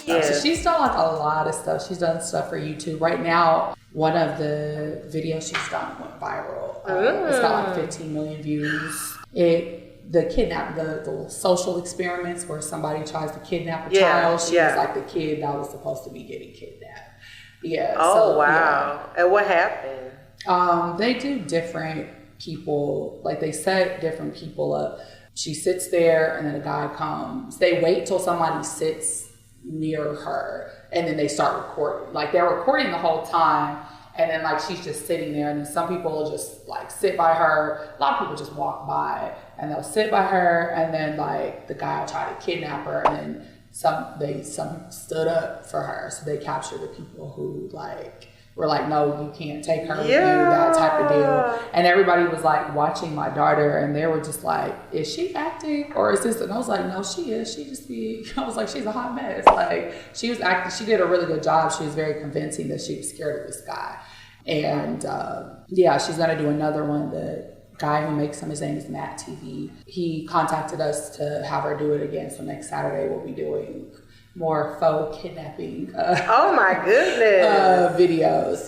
Yeah. So she's done like a lot of stuff. She's done stuff for YouTube. Right now, one of the videos she's done went viral. It's got like 15 million views. The social experiments where somebody tries to kidnap a child. She was like the kid that was supposed to be getting kidnapped. Yeah. Oh, wow. Yeah. And what happened? They do different people, like they set different people up. She sits there and then a guy comes. They wait till somebody sits near her and then they start recording. Like they're recording the whole time and then like she's just sitting there and then some people will just like sit by her. A lot of people just walk by and they'll sit by her and then like the guy will try to kidnap her and then some stood up for her. So they captured the people who like were like, no, you can't take her with you, that type of deal. And everybody was like watching my daughter and they were just like, is she acting or is this? And I was like, no, she is. She just I was like, she's a hot mess. Like she was acting, she did a really good job. She was very convincing that she was scared of this guy. And she's gonna do another one. The guy who makes them, his name is Matt TV. He contacted us to have her do it again. So next Saturday we'll be doing more faux kidnapping oh my goodness videos.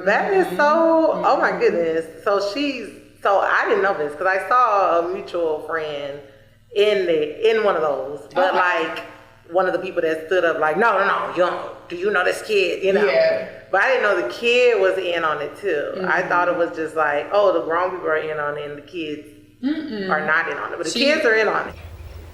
That is so oh my goodness. So I didn't know this because I saw a mutual friend in one of those, but like one of the people that stood up like no do you know this kid, you know? But I didn't know the kid was in on it too. I thought it was just like, oh, the grown people are in on it and the kids are not in on it, but the kids are in on it.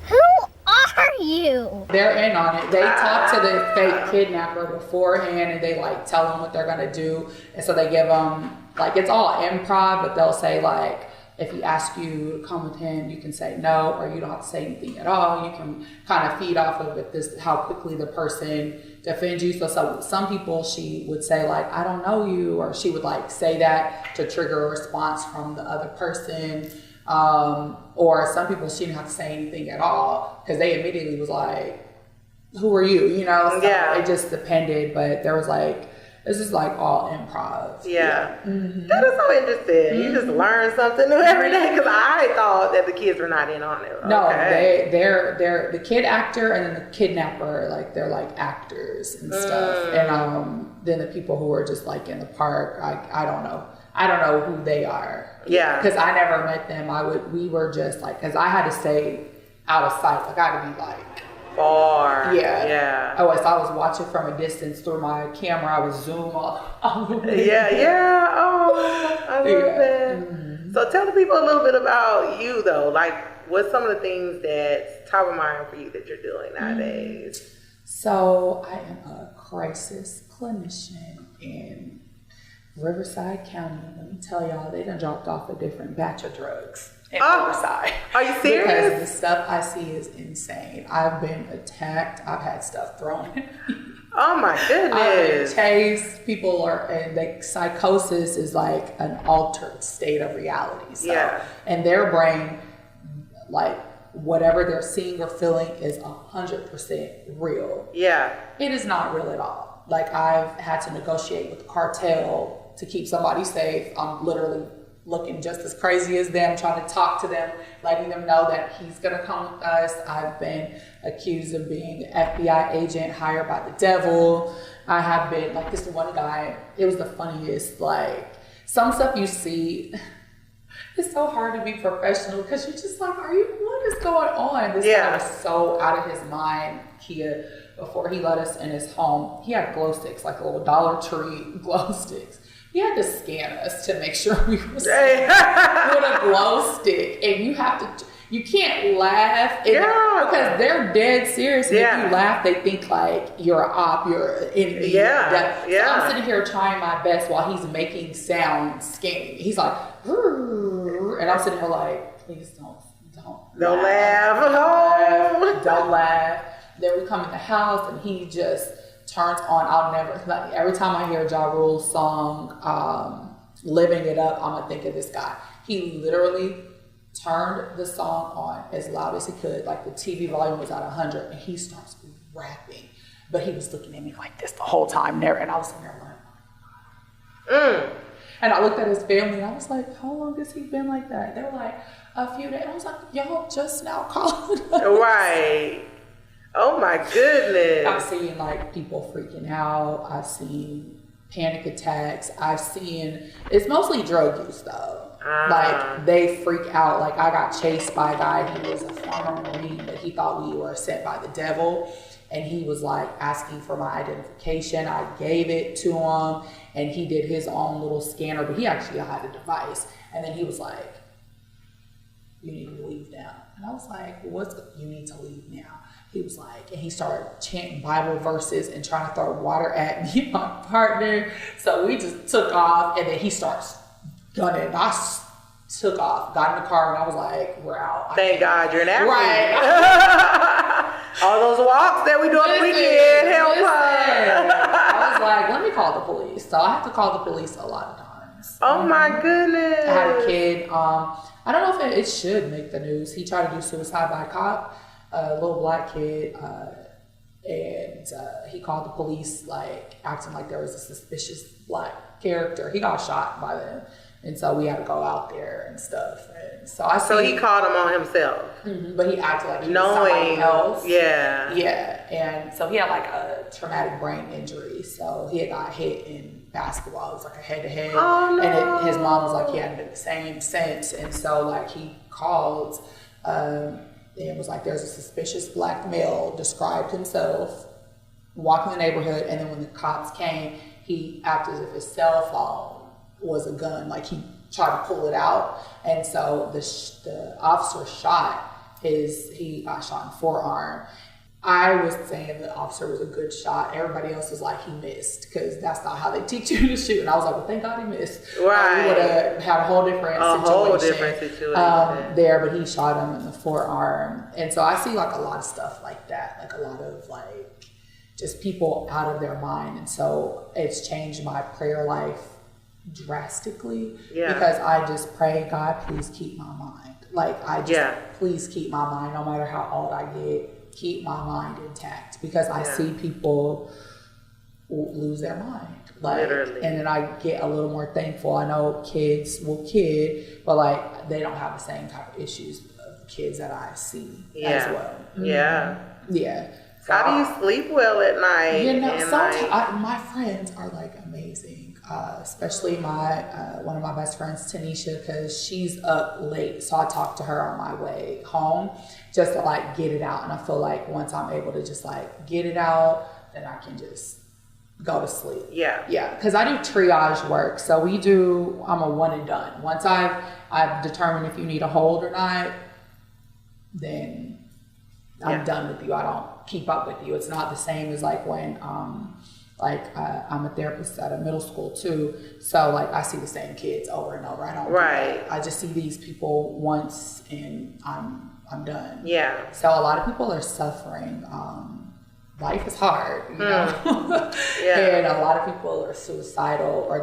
Who are you? They're in on it. They talk to the fake kidnapper beforehand and they like tell them what they're gonna do. And so they give them, like it's all improv, but they'll say like, if he asks you to come with him, you can say no, or you don't have to say anything at all. You can kind of feed off of it, how quickly the person defends you. So some people, she would say like, I don't know you, or she would like say that to trigger a response from the other person. Or some people she didn't have to say anything at all because they immediately was like, who are you? You know, so it just depended, but there was like, this is like all improv. That is so interesting. You just learn something new every day because I thought that the kids were not in on it. No, they're the kid actor and then the kidnapper, like they're like actors and stuff. And then the people who are just like in the park, I don't know who they are. Because I never met them. We were just like, because I had to stay out of sight. Like I had to be like far. Oh, as I was watching from a distance through my camera, I would zoom all the way. Oh, I love that. So tell the people a little bit about you though. Like, what's some of the things that's top of mind for you that you're doing nowadays? So I am a crisis clinician in Riverside County. Let me tell y'all, they done dropped off a different batch of drugs in Riverside. Are you serious? Because the stuff I see is insane. I've been attacked. I've had stuff thrown at me. Oh my goodness. I've been chased. People are, and like psychosis is like an altered state of reality. So, and their brain, like whatever they're seeing or feeling is 100% real. It is not real at all. Like I've had to negotiate with the cartel to keep somebody safe. I'm literally looking just as crazy as them, trying to talk to them, letting them know that he's gonna come with us. I've been accused of being an FBI agent hired by the devil. I have been, like this one guy, it was the funniest, like some stuff you see, it's so hard to be professional because you're just like, what is going on? This guy was so out of his mind, Kia, before he let us in his home. He had glow sticks, like little Dollar Tree glow sticks. He had to scan us to make sure we were safe with a glow stick. And you can't laugh because they're dead serious. And if you laugh, they think like you're an op, you're an enemy. So I'm sitting here trying my best while he's making sound scanning. He's like, and I'm sitting here like, please don't laugh. Don't laugh. Then we come in the house and he just turns on. I'll never, like, every time I hear Ja Rule's song, Living It Up, I'm gonna think of this guy. He literally turned the song on as loud as he could, like the TV volume was at 100, and he starts rapping. But he was looking at me like this the whole time, and I was sitting there like, And I looked at his family and I was like, how long has he been like that? They were like, a few days. I was like, y'all just now calling us. Right. Oh my goodness. I've seen like people freaking out. I've seen panic attacks. I've seen, it's mostly drug use though. Like they freak out. Like I got chased by a guy. He was a former Marine, but he thought we were sent by the devil. And he was like asking for my identification. I gave it to him and he did his own little scanner, but he actually had a device. And then he was like, you need to leave now. And I was like, you need to leave now. He was like, and he started chanting Bible verses and trying to throw water at me and my partner. So we just took off and then he starts gunning. I took off, got in the car and I was like, we're out. Thank God you're an athlete. Right. All those walks that we do on the weekend, help us. I was like, let me call the police. So I have to call the police a lot of times. Oh my goodness. I had a kid, I don't know if it should make the news. He tried to do suicide by cop, a little black kid, and he called the police, like acting like there was a suspicious black character. He got shot by them, and so we had to go out there and stuff. And so he called him on himself, but he acted like he was somebody else. Yeah, and so he had like a traumatic brain injury. So he had got hit in basketball. It was like a head-to-head. Oh, no. And his mom was like, he hadn't been the same since. And so like he called and was like, there's a suspicious black male, described himself, walking the neighborhood. And then when the cops came, he acted as if his cell phone was a gun. Like he tried to pull it out. And so the officer he got shot in the forearm. I was saying the officer was a good shot. Everybody else was like, he missed, because that's not how they teach you to shoot. And I was like, well, thank God he missed. Right. We would have had a whole different situation there, but he shot him in the forearm. And so I see like a lot of stuff like that, like a lot of like just people out of their mind. And so it's changed my prayer life drastically because I just pray, God, please keep my mind. Like please keep my mind, no matter how old I get. Keep my mind intact, because I see people lose their mind, like, literally. And then I get a little more thankful. I know kids will kid, but like they don't have the same type of issues of kids that I see as well. Yeah. So how do you sleep well at night? You know, sometimes my friends are like amazing. Especially one of my best friends, Tanisha, because she's up late. So I talk to her on my way home just to like get it out. And I feel like once I'm able to just like get it out, then I can just go to sleep. Yeah. Because I do triage work. So I'm a one and done. Once I've determined if you need a hold or not, then I'm done with you. I don't keep up with you. It's not the same as like when, I'm a therapist at a middle school too, so like I see the same kids over and over. I don't. I just see these people once and I'm done. Yeah. So a lot of people are suffering. Life is hard, you know. And a lot of people are suicidal, or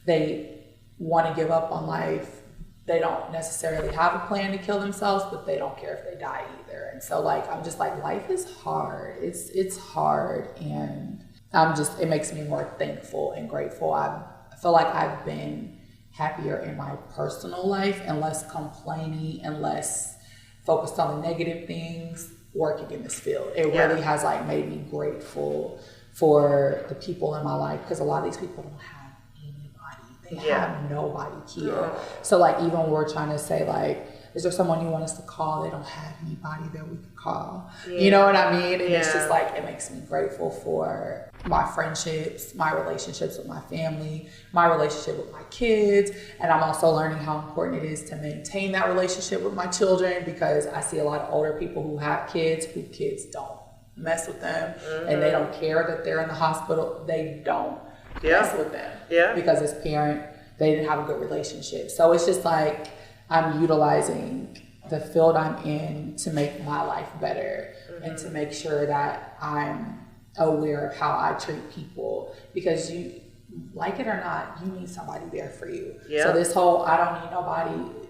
they want to give up on life. They don't necessarily have a plan to kill themselves, but they don't care if they die either. And so like I'm just like, life is hard. It's hard, and it makes me more thankful and grateful. I feel like I've been happier in my personal life and less complaining and less focused on the negative things working in this field. It really has like made me grateful for the people in my life, because a lot of these people don't have anybody. They have nobody here. So like even when we're trying to say like, is there someone you want us to call? They don't have anybody that we can call. You know what I mean? And it's just like, it makes me grateful for my friendships, my relationships with my family, my relationship with my kids. And I'm also learning how important it is to maintain that relationship with my children, because I see a lot of older people who have kids, who kids don't mess with them. And they don't care that they're in the hospital. They don't mess with them. Because as parent, they didn't have a good relationship. So it's just like, I'm utilizing the field I'm in to make my life better and to make sure that I'm aware of how I treat people, because you, like it or not, you need somebody there for you. So this whole I don't need nobody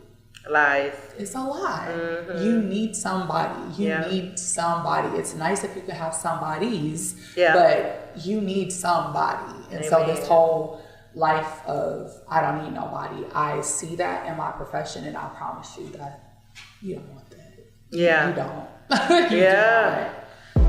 lies. It's a lie. You need somebody. You need somebody. It's nice if you can have somebodies, but you need somebody. And so this whole life of I don't need nobody, I see that in my profession, and I promise you that you don't want that. You don't. You don't.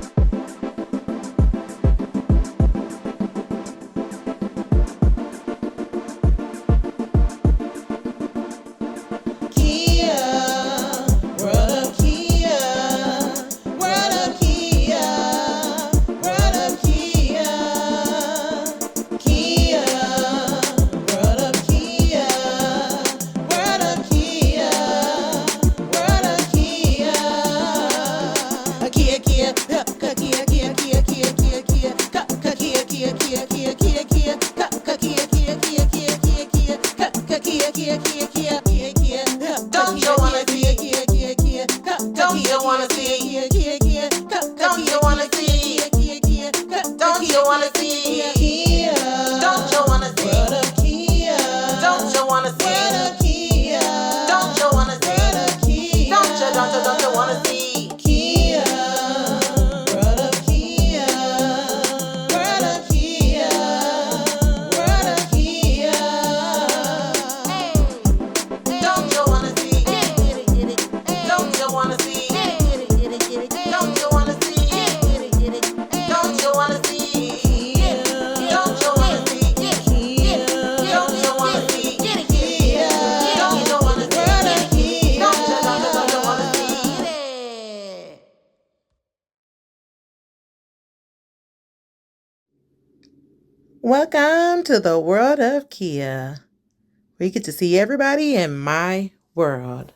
wanna see? Kia. Don't you wanna see? World of Kia. Don't you wanna see? World of Kia. Don't you wanna see? World of Kia. Don't you wanna see? Kia. World of Kia. World of Kia. World of Kia. Don't you wanna see? Don't you wanna see? Don't you wanna see? Don't you wanna see? Don't you wanna see? Don't you wanna see? Don't you wanna see? Don't you wanna see? Welcome to the world of Kia, where you get to see everybody in my world.